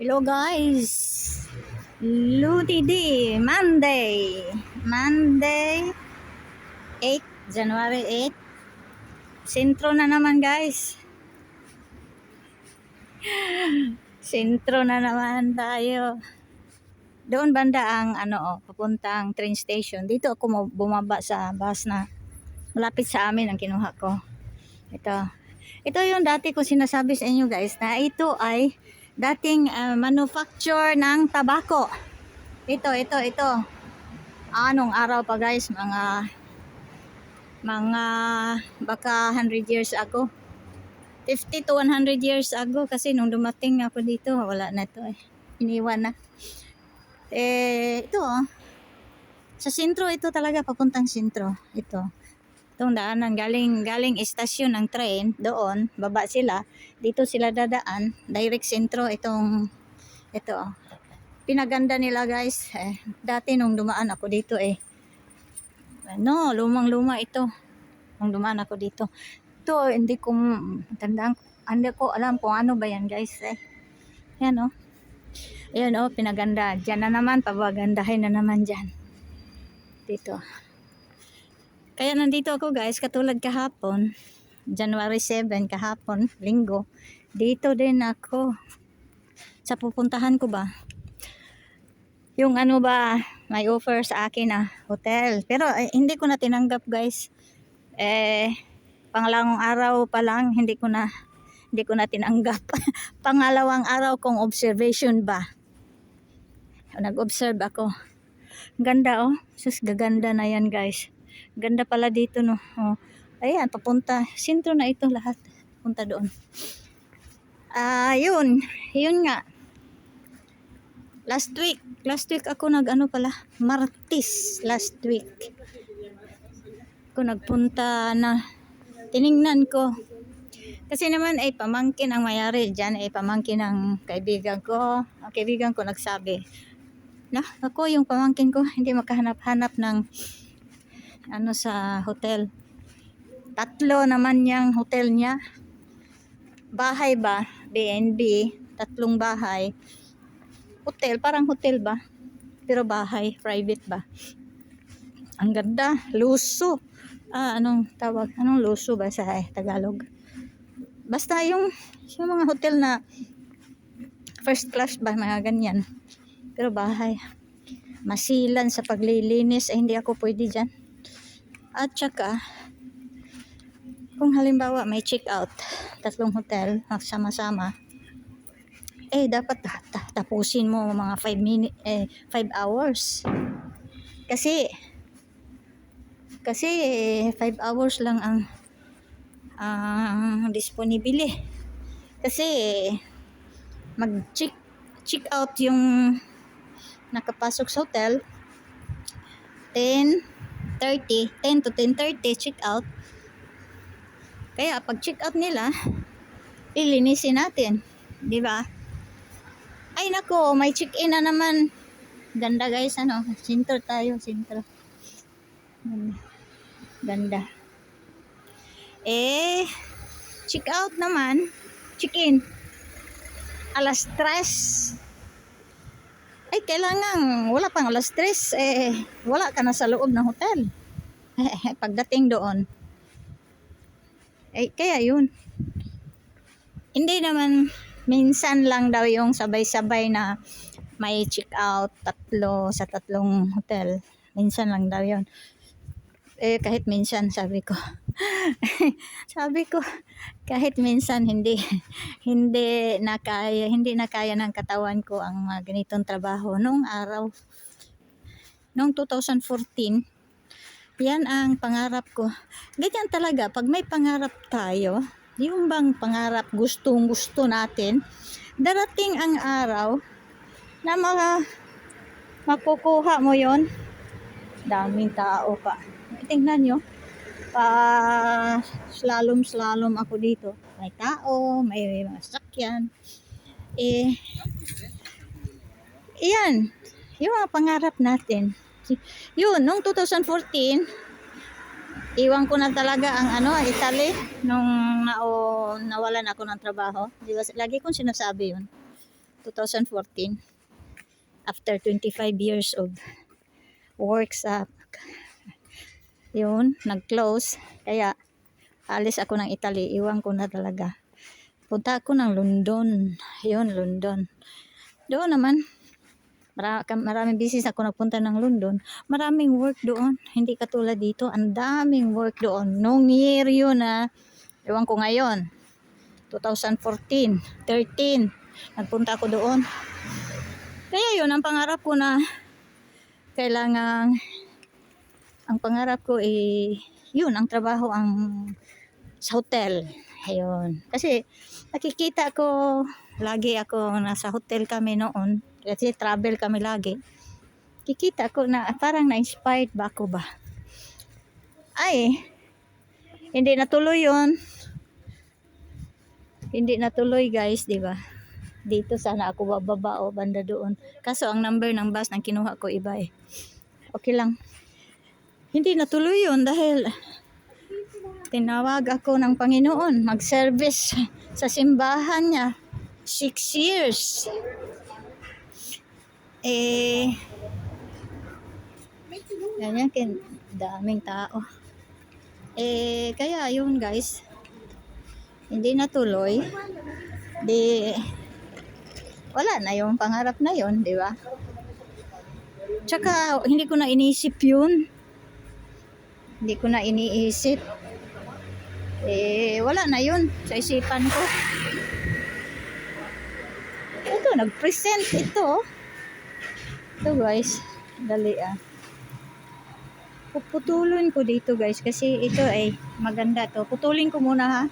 Hello guys. Lutidi Monday 8 January 8. Sentro na naman guys. Sentro na naman tayo. Doon banda ang papuntang train station. Dito ako bumaba sa bus na malapit sa amin ang kinuha ko. Ito yung dati ko sinasabi sa inyo guys na ito ay dating manufacture ng tabako. Ito. Anong araw pa guys, mga baka 100 years ago. 50 to 100 years ago kasi nung dumating ako dito, wala na ito eh. Iniwan na. Ito sa sentro ito talaga, papuntang sentro. Itong daanan galing estasyon ng train doon, baba sila, dito sila dadaan, direct sentro ito. Pinaganda nila guys. Dati nung dumaan ako dito lumang-luma ito. Nung dumaan ako dito. Ito hindi ko tandaan, hindi ko alam kung ano ba yan guys Yan Ayan pinaganda. Diyan na naman, pabagandahin na naman dyan. Dito. Kaya nandito ako guys, katulad kahapon, January 7 kahapon, linggo. Dito din ako. Sa pupuntahan ko ba? Yung may offer sa akin na hotel. Pero hindi ko na tinanggap guys. Pangalawang araw pa lang, hindi ko na tinanggap. Pangalawang araw kong observation ba. Nag-observe ako. Ganda sus gaganda na yan guys. Ganda pala dito Ayan, papunta. Sentro na ito lahat. Punta doon. Yun nga. Last week ako Martes last week. Ako nagpunta na tiningnan ko. Kasi naman pamangkin ang mayari diyan, pamangkin ng kaibigan ko. Ang kaibigan ko nagsabi, ako yung pamangkin ko hindi makahanap-hanap ng sa hotel. 3 naman yung hotel niya. Bahay ba? B&B, 3 bahay. Hotel, parang hotel ba? Pero bahay, private ba? Ang ganda, luso. Anong tawag? Anong luso ba sa Tagalog? Basta yung mga hotel na first class ba, mga ganyan. Pero bahay. Masilan sa paglilinis, hindi ako pwede dyan. At saka, kung halimbawa may check out, 3 hotel, magsama-sama, dapat tapusin mo mga 5 hours. Kasi 5 hours lang ang disponible. Kasi mag-check out yung nakapasok sa hotel 10 to 10:30 check out. Kaya pag check out nila, ilinisin natin, di ba? Ay nako, may check in na naman. Ganda guys, sentro tayo, sentro. Ganda. Check out naman, check in alas 3. Kailangan wala pang alas 3 wala ka na sa loob ng hotel. Pagdating doon kaya yun, hindi naman minsan lang daw yung sabay-sabay na may check out 3 sa 3 hotel. Minsan lang daw yun. Kahit minsan sabi ko kahit minsan hindi na kaya ng katawan ko ang mga ganitong trabaho nung araw. Noong 2014, yan ang pangarap ko. Ganyan talaga, pag may pangarap tayo, yung bang pangarap gustong-gusto natin, darating ang araw na makukuha mo yon. Daming tao pa. Tingnan nyo, slalom ako dito. May tao, may mga sasakyan. Iyan, yung mga pangarap natin. Yun, noong 2014, iwan ko na talaga ang Italy nung nawalan ako ng trabaho. Di ba? Lagi kong sinasabi yun. 2014. After 25 years of work sa yun, nag-close. Kaya alis ako ng Italy, iwan ko na talaga. Punta ako ng London. Yun, London. Doon naman, maraming business ako nagpunta ng London. Maraming work doon. Hindi katulad dito. Ang daming work doon. Nung year yun ewan ko ngayon. 2014, 13. Nagpunta ako doon. Kaya yun, ang pangarap ko na kailangan, ang pangarap ko yun, ang trabaho sa hotel. Ayun. Kasi nakikita ko, lagi ako nasa hotel kami noon. Kasi travel kami lagi. Kikita ko na parang na-inspired ba ako ba? Ay, hindi natuloy yun. Hindi natuloy guys, di ba? Dito sana ako bababa o banda doon. Kaso ang number ng bus nang kinuha ko iba eh. Okay lang. Hindi natuloy yun dahil tinawag ako ng Panginoon mag-service sa simbahan niya. 6 years. Ganyan daming tao. Kaya yun guys. Hindi natuloy. Wala na yung pangarap na yun, di ba? Tsaka hindi ko na iniisip yun. Hindi ko na iniisip. Wala na yun sa isipan ko. Ito, nag-present ito. Ito guys, dali Puputulin ko dito guys kasi ito ay maganda to. Putulin ko muna ha.